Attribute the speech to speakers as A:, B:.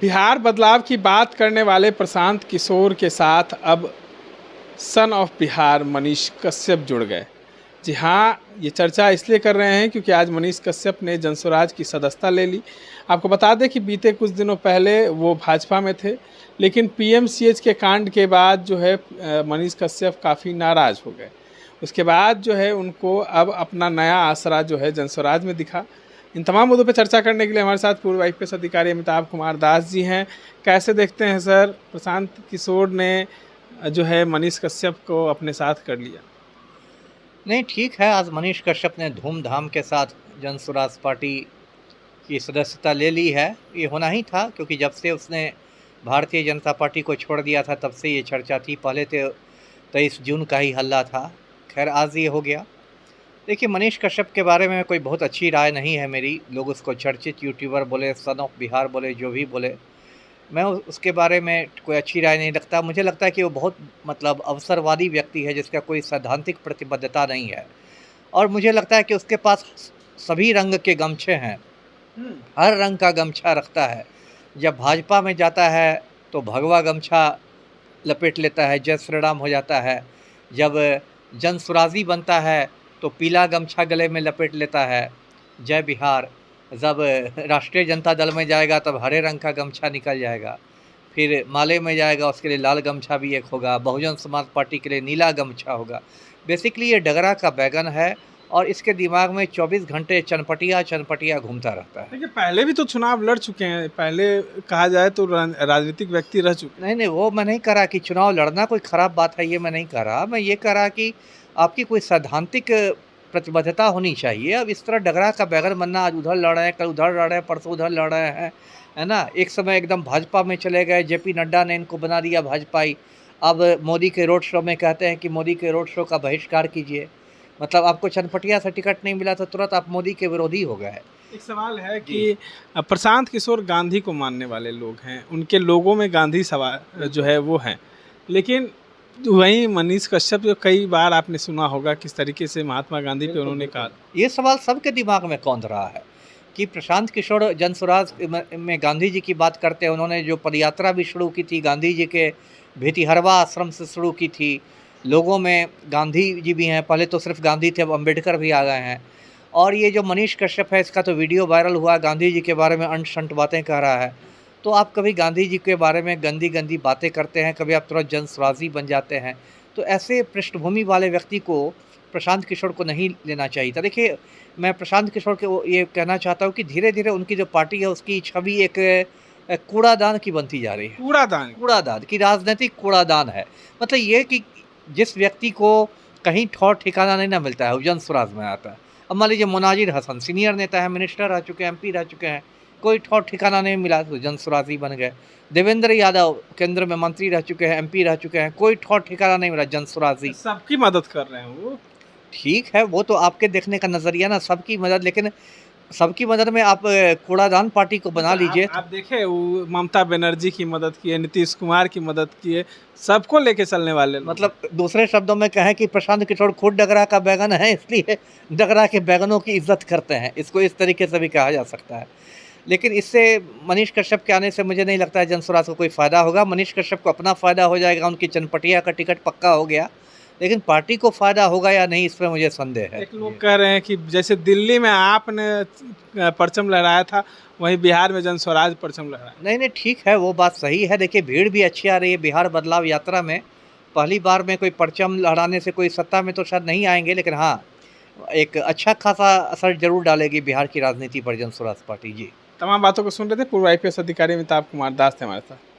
A: बिहार बदलाव की बात करने वाले प्रशांत किशोर के साथ अब सन ऑफ बिहार मनीष कश्यप जुड़ गए। जी हाँ, ये चर्चा इसलिए कर रहे हैं क्योंकि आज मनीष कश्यप ने जनस्वराज की सदस्यता ले ली। आपको बता दें कि बीते कुछ दिनों पहले वो भाजपा में थे, लेकिन पीएमसीएच के कांड के बाद जो है मनीष कश्यप काफ़ी नाराज़ हो गए। उसके बाद जो है उनको अब अपना नया आसरा जो है जनस्वराज में दिखा। इन तमाम मुद्दों पर चर्चा करने के लिए हमारे साथ पूर्व आईपीएस अधिकारी अमिताभ कुमार दास जी हैं। कैसे देखते हैं सर, प्रशांत किशोर ने जो है मनीष कश्यप को अपने साथ कर लिया?
B: नहीं, ठीक है। आज मनीष कश्यप ने धूमधाम के साथ जनस्वराज पार्टी की सदस्यता ले ली है। ये होना ही था, क्योंकि जब से उसने भारतीय जनता पार्टी को छोड़ दिया था तब से ये चर्चा थी। पहले तो 23 जून का ही हल्ला था। खैर, आज ये हो गया। देखिए, मनीष कश्यप के बारे में कोई बहुत अच्छी राय नहीं है मेरी। लोग उसको चर्चित यूट्यूबर बोले, सन ऑफ बिहार बोले, जो भी बोले, मैं उसके बारे में कोई अच्छी राय नहीं रखता। मुझे लगता है कि वो बहुत अवसरवादी व्यक्ति है, जिसका कोई सैद्धांतिक प्रतिबद्धता नहीं है। और मुझे लगता है कि उसके पास सभी रंग के गमछे हैं, हर रंग का गमछा रखता है। जब भाजपा में जाता है तो भगवा गमछा लपेट लेता है, जय श्री राम हो जाता है। जब जनसुराजी बनता है तो पीला गमछा गले में लपेट लेता है, जय बिहार। जब राष्ट्रीय जनता दल में जाएगा तब हरे रंग का गमछा निकल जाएगा। फिर माले में जाएगा, उसके लिए लाल गमछा भी एक होगा। बहुजन समाज पार्टी के लिए नीला गमछा होगा। बेसिकली ये डगरा का बैगन है और इसके दिमाग में 24 घंटे चनपटिया घूमता रहता है।
A: देखिए, पहले भी तो चुनाव लड़ चुके हैं, पहले कहा जाए तो राजनीतिक व्यक्ति रह चुके।
B: नहीं, वो मैं नहीं कह रहा कि चुनाव लड़ना कोई ख़राब बात है, ये मैं नहीं कह रहा। मैं ये कह रहा कि आपकी कोई सैद्धांतिक प्रतिबद्धता होनी चाहिए। अब इस तरह डगरा का बैगन बनना, आज उधर लड़ रहे हैं, कल उधर लड़ रहे हैं, परसों उधर लड़ रहे हैं, है ना। एक समय एकदम भाजपा में चले गए, जेपी नड्डा ने इनको बना दिया भाजपाई। अब मोदी के रोड शो में कहते हैं कि मोदी के रोड शो का बहिष्कार कीजिए। मतलब आपको चनपटिया से टिकट नहीं मिला तो तुरंत आप मोदी के विरोधी हो गए।
A: एक सवाल है कि प्रशांत किशोर गांधी को मानने वाले लोग हैं, उनके लोगों में गांधी सवाल जो है वो हैं, लेकिन वहीं मनीष कश्यप जो कई बार आपने सुना होगा किस तरीके से महात्मा गांधी पे उन्होंने कहा।
B: ये सवाल सबके दिमाग में कौंध रहा है कि प्रशांत किशोर जनस्वराज में गांधी जी की बात करते हैं। उन्होंने जो पदयात्रा भी शुरू की थी, गांधी जी के भितिहरवा आश्रम से शुरू की थी। लोगों में गांधी जी भी हैं, पहले तो सिर्फ गांधी थे, अब अम्बेडकर भी आ गए हैं। और ये जो मनीष कश्यप है, इसका तो वीडियो वायरल हुआ, गांधी जी के बारे में अंट शंट बातें कह रहा है। तो आप कभी गांधी जी के बारे में गंदी गंदी बातें करते हैं, कभी आप तुरंत जनस्वराजी बन जाते हैं। तो ऐसे पृष्ठभूमि वाले व्यक्ति को प्रशांत किशोर को नहीं लेना चाहिए था। देखिए, मैं प्रशांत किशोर को ये कहना चाहता हूँ कि धीरे धीरे उनकी जो पार्टी है उसकी छवि एक कूड़ादान की बनती जा रही है। कूड़ादान की राजनीतिक कूड़ादान है। मतलब ये कि जिस व्यक्ति को कहीं ठौर ठिकाना नहीं ना मिलता है, वो जनस्वराज में आता है। अब मान लीजिए मुनाजिर हसन सीनियर नेता है, मिनिस्टर रह चुके हैं, एमपी रह चुके हैं, कोई ठौर ठिकाना नहीं मिला तो जनस्वराजी बन गए। देवेंद्र यादव केंद्र में मंत्री रह चुके हैं, एमपी रह चुके हैं, कोई ठौर ठिकाना नहीं मिला, जनस्वराजी।
A: सबकी मदद कर रहे हैं वो।
B: ठीक है, वो तो आपके देखने का नजरिया ना, सबकी मदद। लेकिन सबकी मदद में आप कूड़ादान पार्टी को बना लीजिए।
A: आप देखें, वो ममता बनर्जी की मदद की है, नीतीश कुमार की मदद की है, सबको लेके चलने वाले।
B: मतलब दूसरे शब्दों में कहें कि प्रशांत किशोर खुद डगरा का बैगन है, इसलिए डगरा के बैगनों की इज्जत करते हैं। इसको इस तरीके से भी कहा जा सकता है। लेकिन इससे मनीष कश्यप के आने से मुझे नहीं लगता है जनस्वराज को कोई फ़ायदा होगा। मनीष कश्यप को अपना फ़ायदा हो जाएगा, उनकी चनपटिया का टिकट पक्का हो गया, लेकिन पार्टी को फ़ायदा होगा या नहीं, इस पर मुझे संदेह है।
A: एक लोग कह रहे हैं कि जैसे दिल्ली में आपने परचम लहराया था, वहीं बिहार में जनस्वराज परचम लहराया।
B: नहीं, ठीक है, वो बात सही है। देखिए, भीड़ भी अच्छी आ रही है बिहार बदलाव यात्रा में। पहली बार में कोई परचम लहराने से कोई सत्ता में तो शायद नहीं आएंगे, लेकिन हाँ, एक अच्छा खासा असर जरूर डालेगी बिहार की राजनीति पर जनस्वराज पार्टी। जी,
A: तमाम बातों को सुन रहे थे पूर्व आईपीएस अधिकारी अमिताभ कुमार दास थे हमारे साथ।